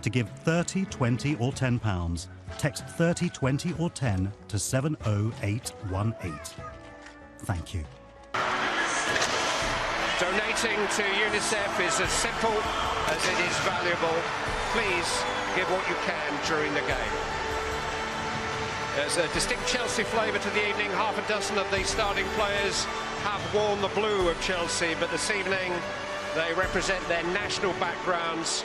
to give 30, 20 or £10. Text 30, 20 or 10 to 70818. Thank you. Donating to UNICEF is as simple as it is valuable. Please give what you can during the game. There's a distinct Chelsea flavour to the evening. Half a dozen of the starting players have worn the blue of Chelsea, but this evening they represent their national backgrounds.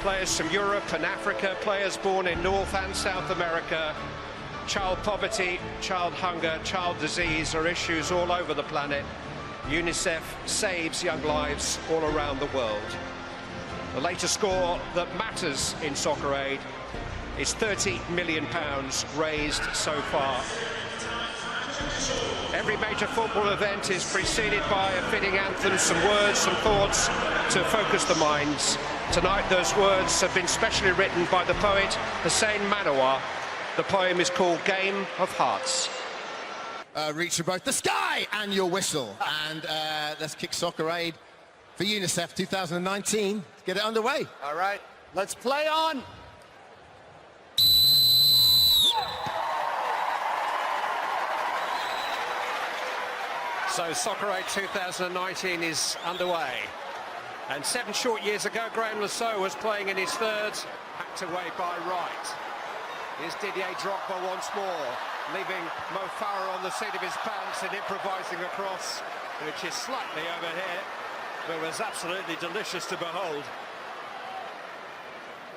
Players from Europe and Africa, players born in North and South America. Child poverty, child hunger, child disease are issues all over the planet. UNICEF saves young lives all around the world. The latest score that matters in Soccer Aid is £30 million raised so far. Every major football event is preceded by a fitting anthem, some words, some thoughts to focus the minds. Tonight those words have been specially written by the poet Hussein Manawar. The poem is called Game of Hearts. Reach for both the sky and your whistle. And let's kick Soccer Aid for UNICEF 2019. Let's get it underway. All right, let's play on. So Soccer Aid 2019 is underway. And 7 short years ago, Graham Lasso was playing in his third, hacked away by Wright. Here's Didier Drogba once more, leaving Mo Farah on the seat of his pants and improvising across, which is slightly over here, but was absolutely delicious to behold.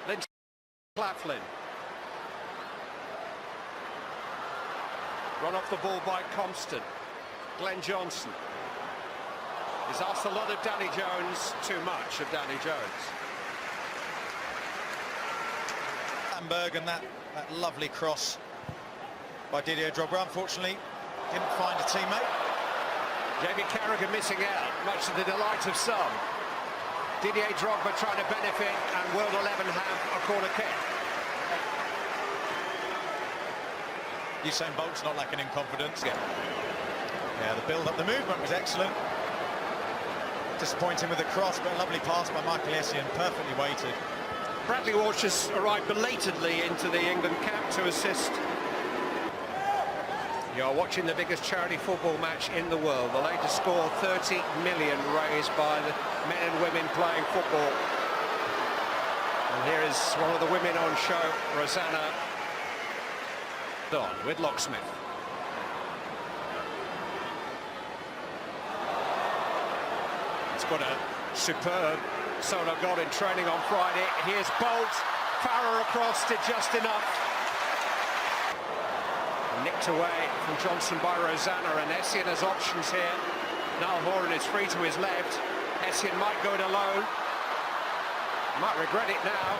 Lynch Claflin. Run off the ball by Compston. Glenn Johnson. He's asked a lot of Danny Jones, too much of Danny Jones. Hamburg and that lovely cross by Didier Drogba, unfortunately didn't find a teammate. Jamie Carragher missing out, much to the delight of some. Didier Drogba trying to benefit, and World 11 have a corner kick. Usain Bolt's not lacking in confidence. Yeah, the build-up, the movement was excellent. Disappointing with the cross, but a lovely pass by Michael Essien, perfectly weighted. Bradley Walsh has arrived belatedly into the England camp to assist. You're watching the biggest charity football match in the world. The latest score, 30 million raised by the men and women playing football. And here is one of the women on show, Rosanna Don, with Locksmith. It's got a superb solo goal in training on Friday. Here's Bolt. Farah across, did just enough. Nicked away from Johnson by Rosanna, and Essien has options here. Niall Horan is free to his left. Essien might go it alone. Might regret it now.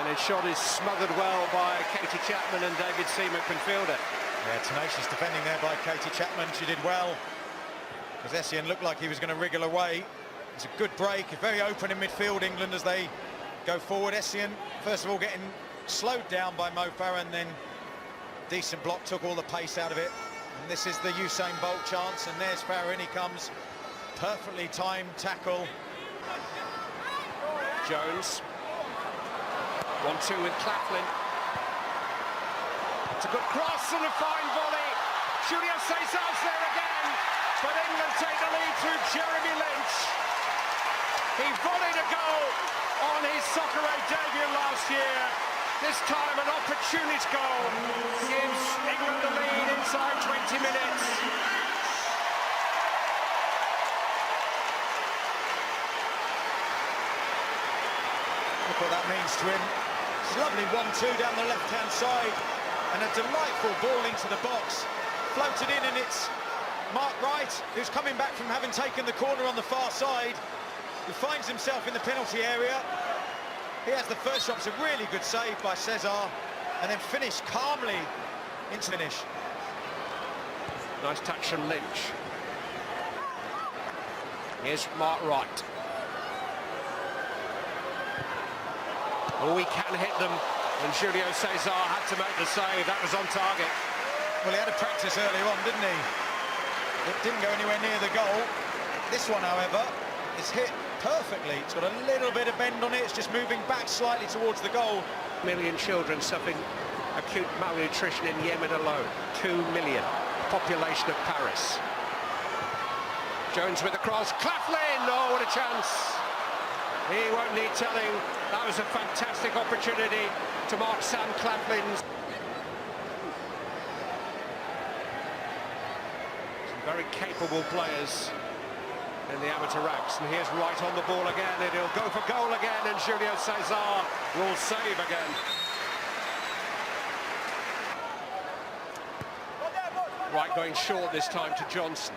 And his shot is smothered well by Katie Chapman and David Seaman can field it. Yeah, tenacious defending there by Katie Chapman. She did well, because Essien looked like he was going to wriggle away. It's a good break, very open in midfield, England, as they go forward. Essien, first of all, getting slowed down by Mo Farah, and then decent block, took all the pace out of it. And this is the Usain Bolt chance, and there's Farah, in he comes. Perfectly timed tackle. Jones. 1-2 with Claflin. It's a good cross and a fine volley. Julio Cesar's there again, but England take the lead through Jeremy Lynch. He volleyed a goal on his Soccer Aid debut last year. This time an opportunist goal gives England the lead inside 20 minutes. Look what that means to him. It's a lovely 1-2 down the left-hand side, and a delightful ball into the box. Floated in, and it's Mark Wright, who's coming back from having taken the corner on the far side, who finds himself in the penalty area. He has the first shot. It's a really good save by Cesar, and then finished calmly into the finish. Nice touch from Lynch. Here's Mark Wright. Oh, he can hit them, and Julio Cesar had to make the save. That was on target. Well, he had a practice earlier on, didn't he? It didn't go anywhere near the goal. This one, however, is hit perfectly. It's got a little bit of bend on it. It's just moving back slightly towards the goal. Million children suffering acute malnutrition in Yemen alone. 2 million. Population of Paris. Jones with the cross. Claflin! Oh, what a chance. He won't need telling. That was a fantastic opportunity to mark Sam Claflin's. Some very capable players in the amateur ranks, and here's Wright on the ball again, and he'll go for goal again, and Julio Cesar will save again. Wright going short this time to Johnson.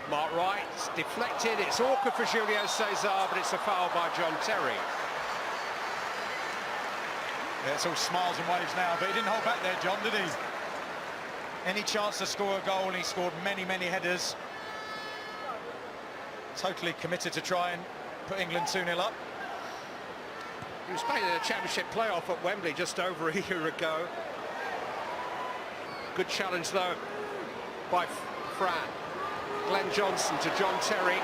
Mark Wright, it's deflected, it's awkward for Julio Cesar, but it's a foul by John Terry. Yeah, it's all smiles and waves now, but he didn't hold back there, John, did he? Any chance to score a goal, and he scored many, many headers. Totally committed to try and put England 2-0 up. He was playing in a championship playoff at Wembley just over a year ago. Good challenge though by Fran. Glenn Johnson to John Terry.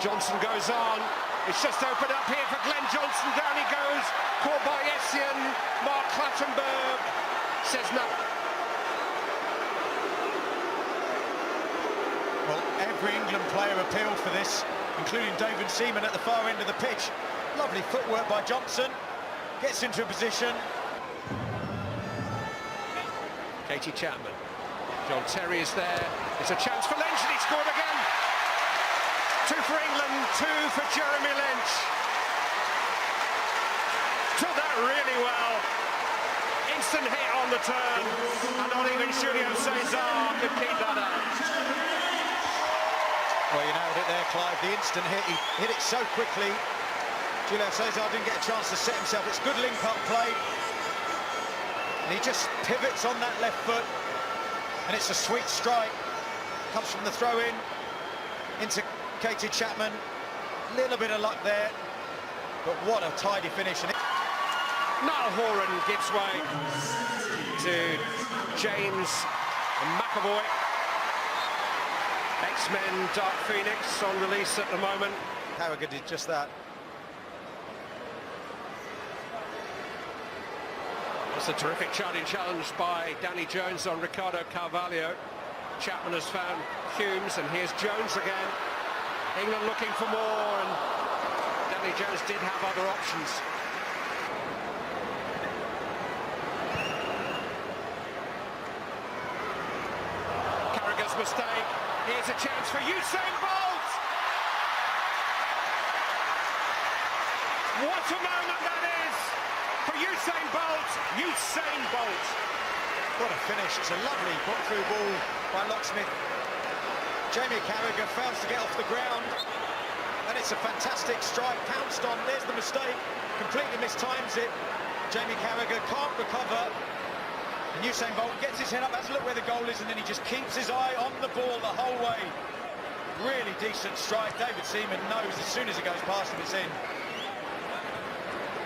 Johnson goes on. It's just opened up here for Glenn Johnson. Down he goes. Caught by Essien. Mark Clattenburg says no. Well, every England player appealed for this, including David Seaman at the far end of the pitch. Lovely footwork by Johnson. Gets into a position. Katie Chapman. John Terry is there. It's a chance for Lynch, and he scored again. 2 for England, 2 for Jeremy Lynch. Took that really well. Instant hit on the turn, and not even Julio Cesar could keep that out. Well, you nailed it there, Clive. The instant hit, he hit it so quickly. Julio Cesar didn't get a chance to set himself. It's good link-up play. And he just pivots on that left foot. And it's a sweet strike. Comes from the throw-in into Katie Chapman. Little bit of luck there. But what a tidy finish. And Niall Horan gives way to James McAvoy. X-Men Dark Phoenix on release at the moment. Carragher did just that. That's a terrific charging challenge by Danny Jones on Ricardo Carvalho. Chapman has found Humes, and here's Jones again. England looking for more, and Danny Jones did have other options. Carragher's mistake. Here's a chance for Usain Bolt! What a moment that is for Usain Bolt! Usain Bolt! What a finish. It's a lovely put-through ball by Locksmith. Jamie Carragher fails to get off the ground, and it's a fantastic strike, pounced on. There's the mistake, completely mistimes it. Jamie Carragher can't recover, and Usain Bolt gets his head up, has a look where the goal is, and then he just keeps his eye on the ball the whole way. Really decent strike. David Seaman knows as soon as he goes past him, it's in.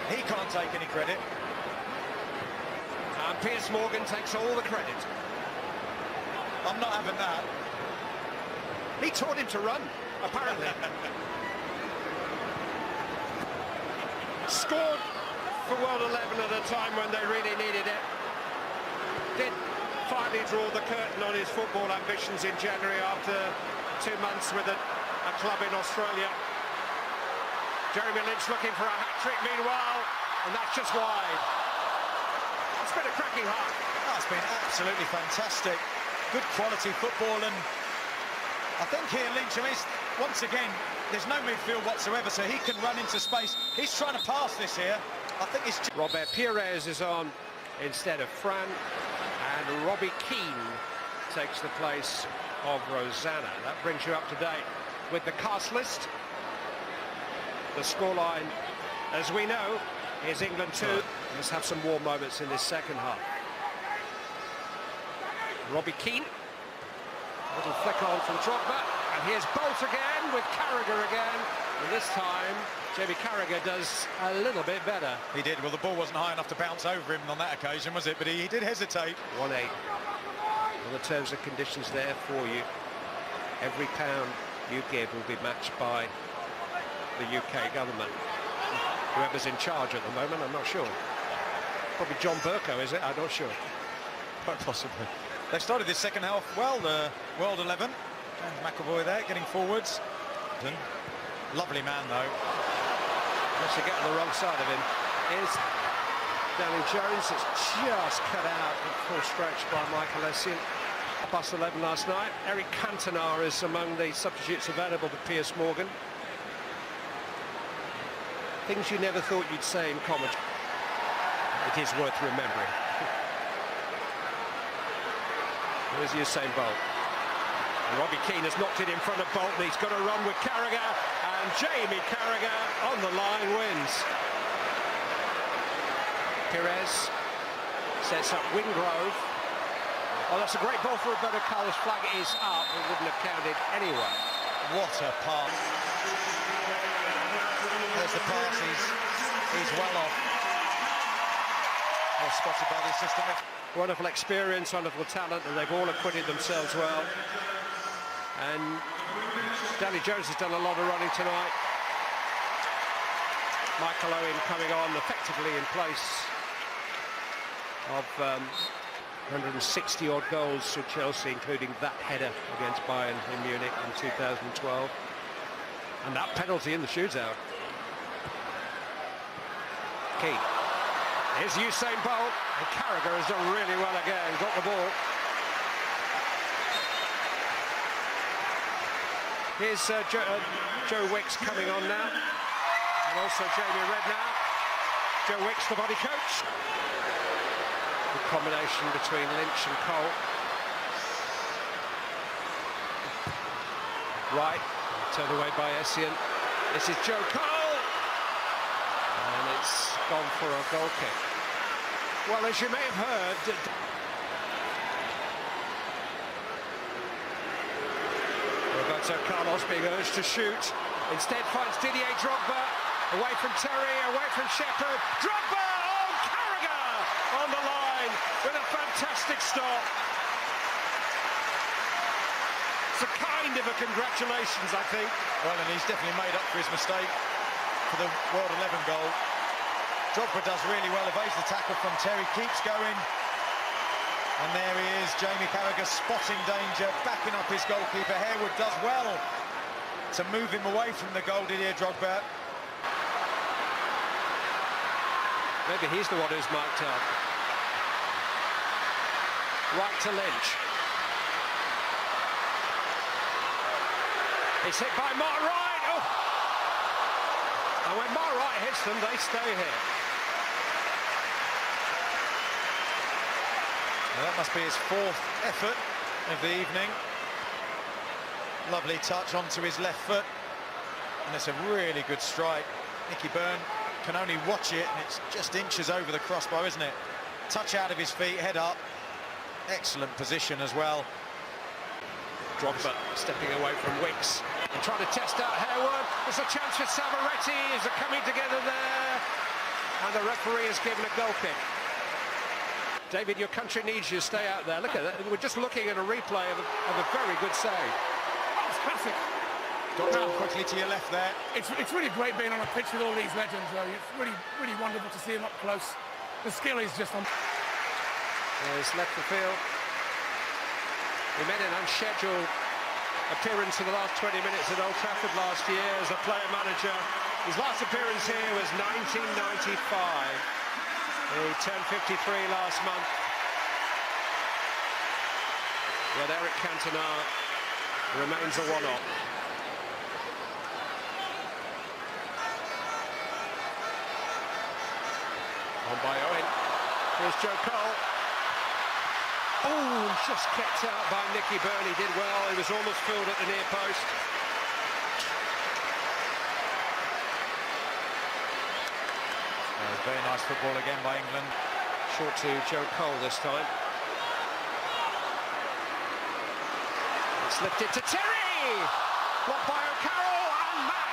He can't take any credit. And Piers Morgan takes all the credit. I'm not having that. He taught him to run, apparently. Scored for World 11 at a time when they really needed it. Did finally draw the curtain on his football ambitions in January after 2 months with a club in Australia. Jeremy Lynch looking for a hat-trick meanwhile, and that's just wide. It's been a cracking half. That's been absolutely fantastic. Good quality football, and I think here Lynch, once again, there's no midfield whatsoever, so he can run into space. He's trying to pass this here. I think it's... Robert Pires is on instead of Fran, and Robbie Keane takes the place of Rosanna. That brings you up to date with the cast list. The scoreline, as we know, is England 2. Let's have some war moments in this second half. Robbie Keane. A little flick on from Drogba. And here's Bolt again with Carragher again. And this time, Jamie Carragher does a little bit better. He did. Well, the ball wasn't high enough to bounce over him on that occasion, was it? But he did hesitate. 1-8. All the terms and conditions there for you. Every pound you give will be matched by the UK government. Whoever's in charge at the moment, I'm not sure. Probably John Burko, is it? I'm not sure. Quite possibly. They started this second half well, the World 11. James McAvoy there, getting forwards. Lovely man, though. Unless you get on the wrong side of him. Here's Danny Jones. It's just cut out in full stretch by Michael Essien. Plus 11 last night. Eric Cantona is among the substitutes available to Piers Morgan. Things you never thought you'd say in commentary. It is worth remembering. Here's Usain Bolt. And Robbie Keane has knocked it in front of Bolt, and he's got to run with Carragher, and Jamie Carragher on the line wins. Perez sets up Wingrove. Oh, that's a great ball for Roberto Carlos. Flag is up. It wouldn't have counted anyway. What a pass. There's the pass. He's well off. Well spotted by the assistant. Wonderful experience, wonderful talent, and they've all acquitted themselves well. And Danny Jones has done a lot of running tonight. Michael Owen coming on effectively in place of 160 odd goals for Chelsea, including that header against Bayern in Munich in 2012. And that penalty in the shootout. Keane. Here's Usain Bolt, and Carragher has done really well again, got the ball. Here's Joe Wicks coming on now, and also Jamie Redknapp. Joe Wicks, the body coach. The combination between Lynch and Cole. Right, turned away by Essien. This is Joe Cole. And it's gone for a goal kick. Well, as you may have heard, Roberto Carlos being urged to shoot. Instead finds Didier Drogba, away from Terry, away from Shepherd. Drogba! Oh, Carragher on the line with a fantastic stop. It's a kind of a congratulations, I think. Well, and he's definitely made up for his mistake for the World 11 goal. Drogba does really well, evades the tackle from Terry, keeps going. And there he is, Jamie Carragher spotting danger, backing up his goalkeeper. Harewood does well to move him away from the goal, Didier Drogba. Maybe he's the one who's marked up. Right to Lynch. It's hit by Mark Wright. Oh! And when Mark Wright hits them, they stay here. Well, that must be his fourth effort of the evening. Lovely touch onto his left foot. And it's a really good strike. Nicky Byrne can only watch it, and it's just inches over the crossbar, isn't it? Touch out of his feet, head up. Excellent position as well. Drogba stepping away from Wicks and trying to test out Harewood. There's a chance for Savaretti. Is it coming together there? And the referee has given a goal kick. David, your country needs you to stay out there. Look at that. We're just looking at a replay of a very good save. That's classic. Now quickly to your left there. It's really great being on a pitch with all these legends, though. It's really wonderful to see them up close. The skill is just on. There's left the field. He made an unscheduled appearance in the last 20 minutes at Old Trafford last year as a player manager. His last appearance here was 1995. He turned 53 last month. But Eric Cantona remains a one-off. On by Owen. Here's Joe Cole. Oh, just kept out by Nicky Byrne. He did well. He was almost filled at the near post. Very nice football again by England. Short to Joe Cole this time. It's lifted to Terry! Blocked by O'Carroll, and Mack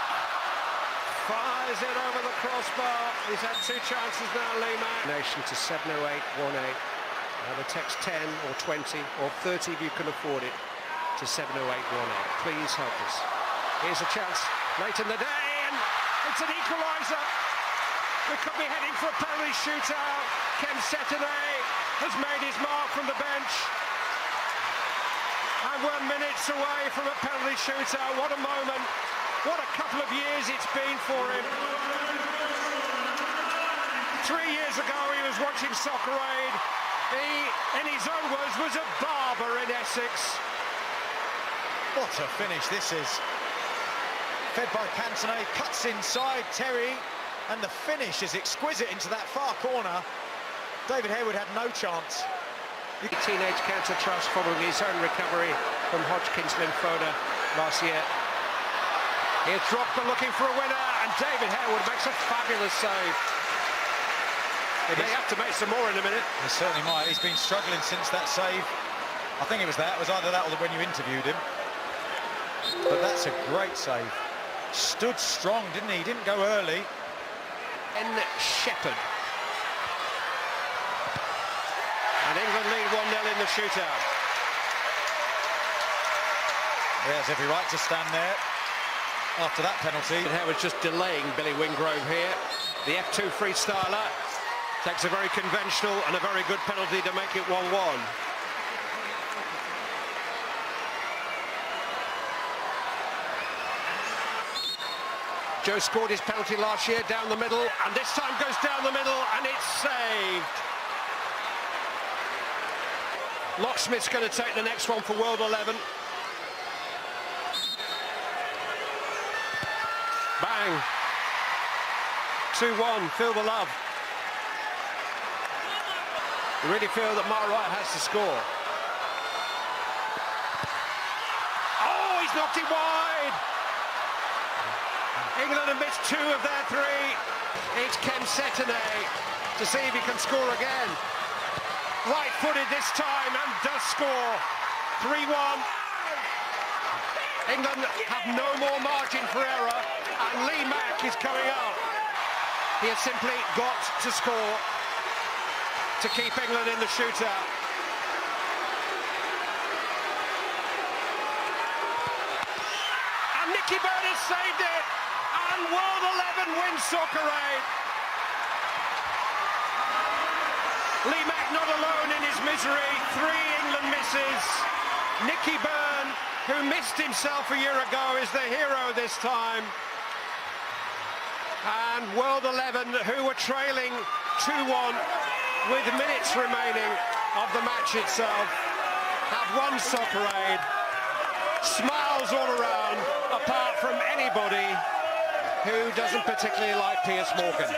fires it over the crossbar. He's had two chances now, Lehman. Nation to 70818. Either text 10 or 20 or 30 if you can afford it to 70818. Please help us. Here's a chance late in the day, and it's an equaliser. We could be heading for a penalty shootout. Ken Setene has made his mark from the bench. And we're minutes away from a penalty shootout. What a moment. What a couple of years it's been for him. 3 years ago he was watching Soccer Aid. He, in his own words, was a barber in Essex. What a finish this is. Fed by Cantona, cuts inside Terry, and the finish is exquisite into that far corner. David Harewood had no chance. The Teenage Cancer Trust following his own recovery from Hodgkin's lymphoma last year. Here's Drogba looking for a winner, and David Harewood makes a fabulous save. He may have to make some more in a minute. He certainly might. He's been struggling since that save. I think it was that. It was either that or when you interviewed him. But that's a great save. Stood strong, didn't he? He didn't go early. And Shepherd. And England lead 1-0 in the shootout. He has every right to stand there after that penalty. Harewood's just delaying Billy Wingrove here. The F2 freestyler takes a very conventional and a very good penalty to make it 1-1. Joe scored his penalty last year down the middle, and this time goes down the middle, and it's saved. Locksmith's going to take the next one for World 11. Bang. 2-1, feel the love. You really feel that Mark Wright has to score. Oh, he's knocked it wide. England have missed 2 of their 3. It's Ken Setene to see if he can score again. Right-footed this time and does score. 3-1. England have no more margin for error, and Lee Mack is coming up. He has simply got to score to keep England in the shootout. And Nicky Byrne has saved it, and World 11 wins Soccer Aid. Lee Mack not alone in his misery. 3 England misses. Nicky Byrne, who missed himself a year ago, is the hero this time. And World 11, who were trailing 2-1 with minutes remaining of the match itself, have won Soccer Aid. Smiles all around, apart from anybody who doesn't particularly like Piers Morgan.